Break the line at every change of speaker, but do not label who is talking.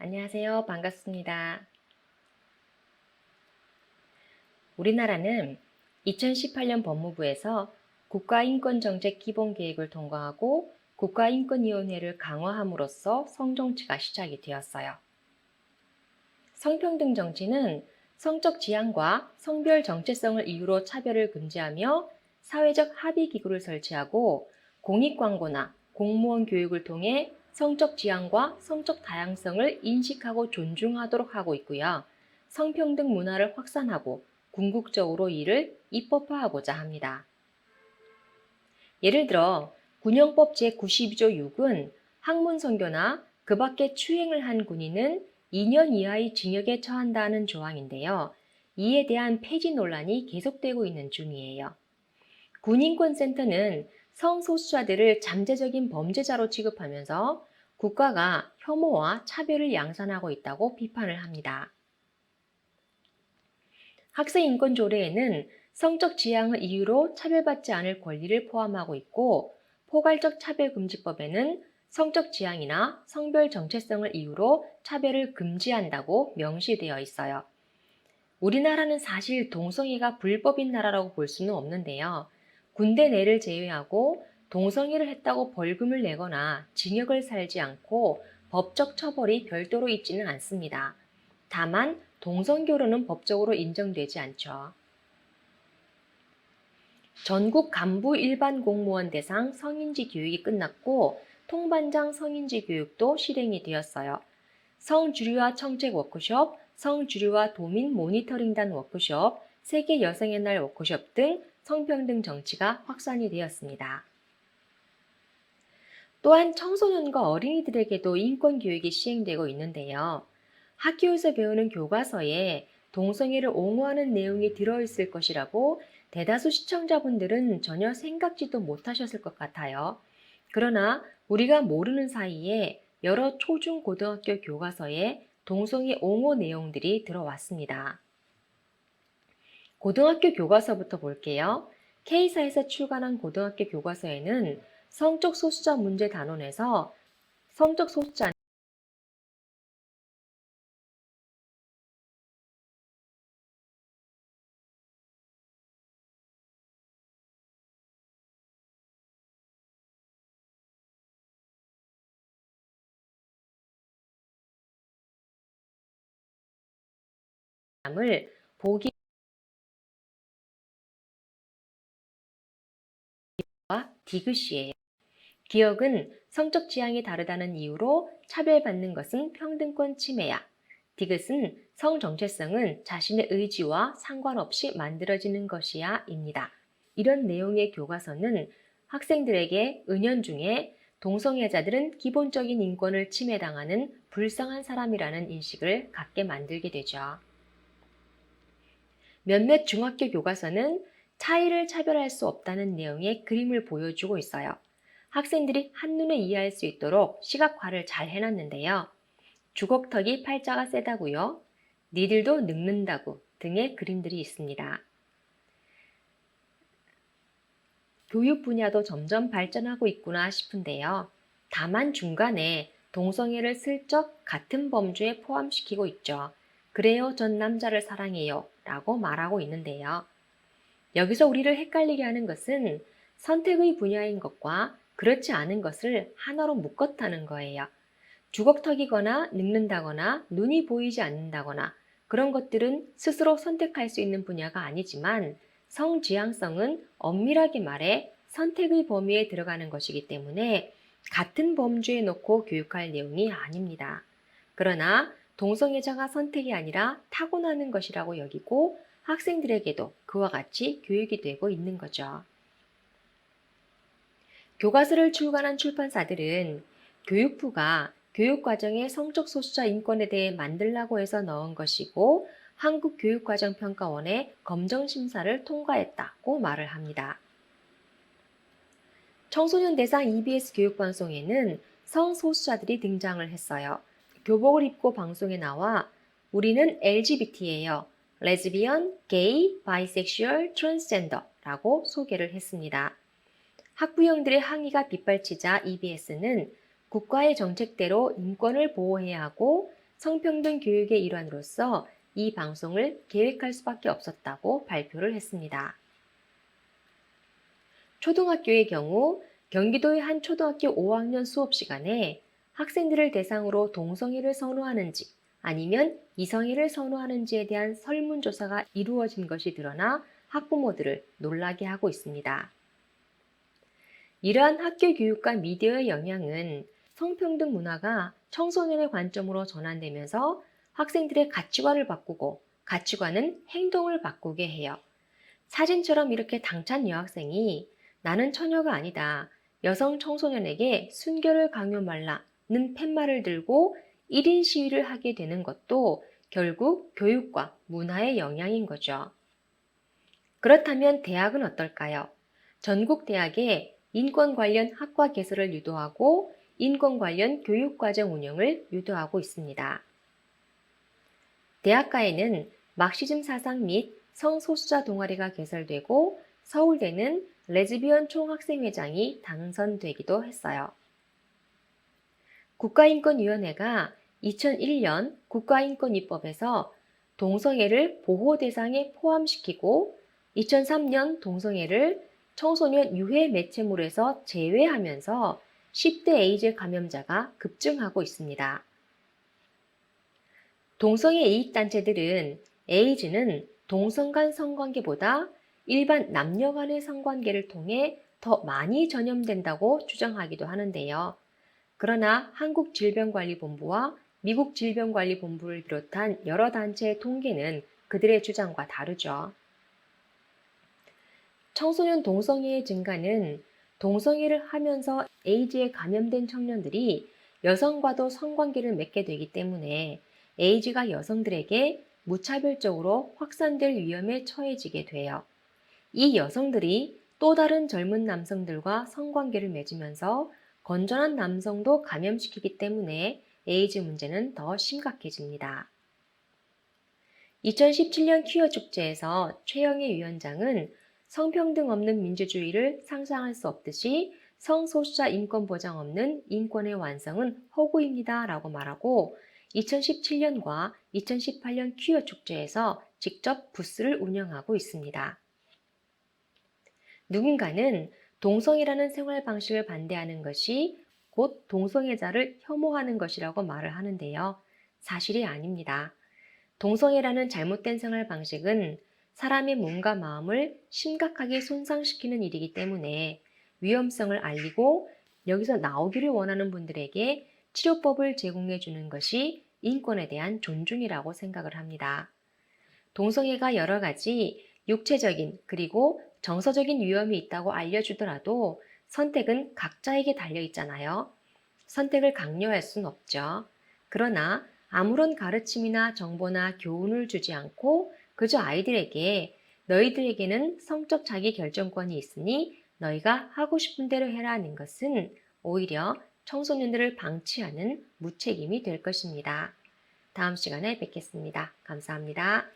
안녕하세요. 반갑습니다. 우리나라는 2018년 법무부에서 국가인권정책 기본계획을 통과하고 국가인권위원회를 강화함으로써 성정치가 시작이 되었어요. 성평등 정치는 성적 지향과 성별 정체성을 이유로 차별을 금지하며 사회적 합의 기구를 설치하고 공익광고나 공무원 교육을 통해 성적 지향과 성적 다양성을 인식하고 존중하도록 하고 있고요. 성평등 문화를 확산하고 궁극적으로 이를 입법화하고자 합니다. 예를 들어 군형법 제92조 6은 학문선교나 그 밖에 추행을 한 군인은 2년 이하의 징역에 처한다는 조항인데요. 이에 대한 폐지 논란이 계속되고 있는 중이에요. 군인권센터는 성소수자들을 잠재적인 범죄자로 취급하면서 국가가 혐오와 차별을 양산하고 있다고 비판을 합니다. 학생인권조례에는 성적 지향을 이유로 차별받지 않을 권리를 포함하고 있고, 포괄적 차별금지법에는 성적 지향이나 성별 정체성을 이유로 차별을 금지한다고 명시되어 있어요. 우리나라는 사실 동성애가 불법인 나라라고 볼 수는 없는데요. 군대 내를 제외하고 동성애를 했다고 벌금을 내거나 징역을 살지 않고 법적 처벌이 별도로 있지는 않습니다. 다만 동성결혼은 법적으로 인정되지 않죠. 전국 간부 일반 공무원 대상 성인지 교육이 끝났고 통반장 성인지 교육도 실행이 되었어요. 성주류화 청책 워크숍, 성주류화 도민 모니터링단 워크숍, 세계 여성의 날 워크숍 등 성평등 정치가 확산이 되었습니다. 또한 청소년과 어린이들에게도 인권교육이 시행되고 있는데요. 학교에서 배우는 교과서에 동성애를 옹호하는 내용이 들어있을 것이라고 대다수 시청자분들은 전혀 생각지도 못하셨을 것 같아요. 그러나 우리가 모르는 사이에 여러 초중 고등학교 교과서에 동성애 옹호 내용들이 들어왔습니다. 고등학교 교과서부터 볼게요. K사에서 출간한 고등학교 교과서에는 성적 소수자 문제 단원에서 성적 소수자 을 보기와 디귿이에요. 기억은 성적 지향이 다르다는 이유로 차별받는 것은 평등권 침해야. 디귿은 성 정체성은 자신의 의지와 상관없이 만들어지는 것이야 입니다. 이런 내용의 교과서는 학생들에게 은연중에 동성애자들은 기본적인 인권을 침해당하는 불쌍한 사람이라는 인식을 갖게 만들게 되죠. 몇몇 중학교 교과서는 차이를 차별할 수 없다는 내용의 그림을 보여주고 있어요. 학생들이 한눈에 이해할 수 있도록 시각화를 잘 해놨는데요. 주걱턱이 팔자가 세다고요? 니들도 늙는다고 등의 그림들이 있습니다. 교육 분야도 점점 발전하고 있구나 싶은데요. 다만 중간에 동성애를 슬쩍 같은 범주에 포함시키고 있죠. 그래요, 전 남자를 사랑해요 라고 말하고 있는데요. 여기서 우리를 헷갈리게 하는 것은 선택의 분야인 것과 그렇지 않은 것을 하나로 묶었다는 거예요. 주걱턱이거나 늙는다거나 눈이 보이지 않는다거나 그런 것들은 스스로 선택할 수 있는 분야가 아니지만 성지향성은 엄밀하게 말해 선택의 범위에 들어가는 것이기 때문에 같은 범주에 놓고 교육할 내용이 아닙니다. 그러나 동성애자가 선택이 아니라 타고나는 것이라고 여기고 학생들에게도 그와 같이 교육이 되고 있는 거죠. 교과서를 출간한 출판사들은 교육부가 교육과정에 성적 소수자 인권에 대해 만들라고 해서 넣은 것이고 한국교육과정평가원의 검정심사를 통과했다고 말을 합니다. 청소년 대상 EBS 교육방송에는 성소수자들이 등장을 했어요. 교복을 입고 방송에 나와 우리는 LGBT예요. 레즈비언, 게이, 바이섹슈얼, 트랜스젠더라고 소개를 했습니다. 학부형들의 항의가 빗발치자 EBS는 국가의 정책대로 인권을 보호해야 하고 성평등 교육의 일환으로서 이 방송을 계획할 수밖에 없었다고 발표를 했습니다. 초등학교의 경우 경기도의 한 초등학교 5학년 수업 시간에 학생들을 대상으로 동성애를 선호하는지 아니면 이성애를 선호하는지에 대한 설문조사가 이루어진 것이 드러나 학부모들을 놀라게 하고 있습니다. 이러한 학교 교육과 미디어의 영향은 성평등 문화가 청소년의 관점으로 전환되면서 학생들의 가치관을 바꾸고 가치관은 행동을 바꾸게 해요. 사진처럼 이렇게 당찬 여학생이 나는 처녀가 아니다. 여성 청소년에게 순결을 강요 말라는 팻말을 들고 1인 시위를 하게 되는 것도 결국 교육과 문화의 영향인 거죠. 그렇다면 대학은 어떨까요? 전국 대학에 인권 관련 학과 개설을 유도하고 인권 관련 교육과정 운영을 유도하고 있습니다. 대학가에는 막시즘 사상 및 성소수자 동아리가 개설되고 서울대는 레즈비언 총학생회장이 당선되기도 했어요. 국가인권위원회가 2001년 국가인권위법에서 동성애를 보호 대상에 포함시키고 2003년 동성애를 청소년 유해 매체물에서 제외하면서 10대 에이즈 감염자가 급증하고 있습니다. 동성애 이익단체들은 에이즈는 동성 간 성관계보다 일반 남녀 간의 성관계를 통해 더 많이 전염된다고 주장하기도 하는데요. 그러나 한국질병관리본부와 미국 질병관리본부를 비롯한 여러 단체의 통계는 그들의 주장과 다르죠. 청소년 동성애의 증가는 동성애를 하면서 에이즈에 감염된 청년들이 여성과도 성관계를 맺게 되기 때문에 에이즈가 여성들에게 무차별적으로 확산될 위험에 처해지게 돼요. 이 여성들이 또 다른 젊은 남성들과 성관계를 맺으면서 건전한 남성도 감염시키기 때문에 에이즈 문제는 더 심각해집니다. 2017년 퀴어 축제에서 최영애 위원장은 성평등 없는 민주주의를 상상할 수 없듯이 성소수자 인권 보장 없는 인권의 완성은 허구입니다 라고 말하고 2017년과 2018년 퀴어 축제에서 직접 부스를 운영하고 있습니다. 누군가는 동성애라는 생활 방식을 반대하는 것이 곧 동성애자를 혐오하는 것이라고 말을 하는데요. 사실이 아닙니다. 동성애라는 잘못된 생활 방식은 사람의 몸과 마음을 심각하게 손상시키는 일이기 때문에 위험성을 알리고 여기서 나오기를 원하는 분들에게 치료법을 제공해 주는 것이 인권에 대한 존중이라고 생각을 합니다. 동성애가 여러 가지 육체적인 그리고 정서적인 위험이 있다고 알려주더라도 선택은 각자에게 달려 있잖아요. 선택을 강요할 수는 없죠. 그러나 아무런 가르침이나 정보나 교훈을 주지 않고 그저 아이들에게 너희들에게는 성적 자기 결정권이 있으니 너희가 하고 싶은 대로 해라는 것은 오히려 청소년들을 방치하는 무책임이 될 것입니다. 다음 시간에 뵙겠습니다. 감사합니다.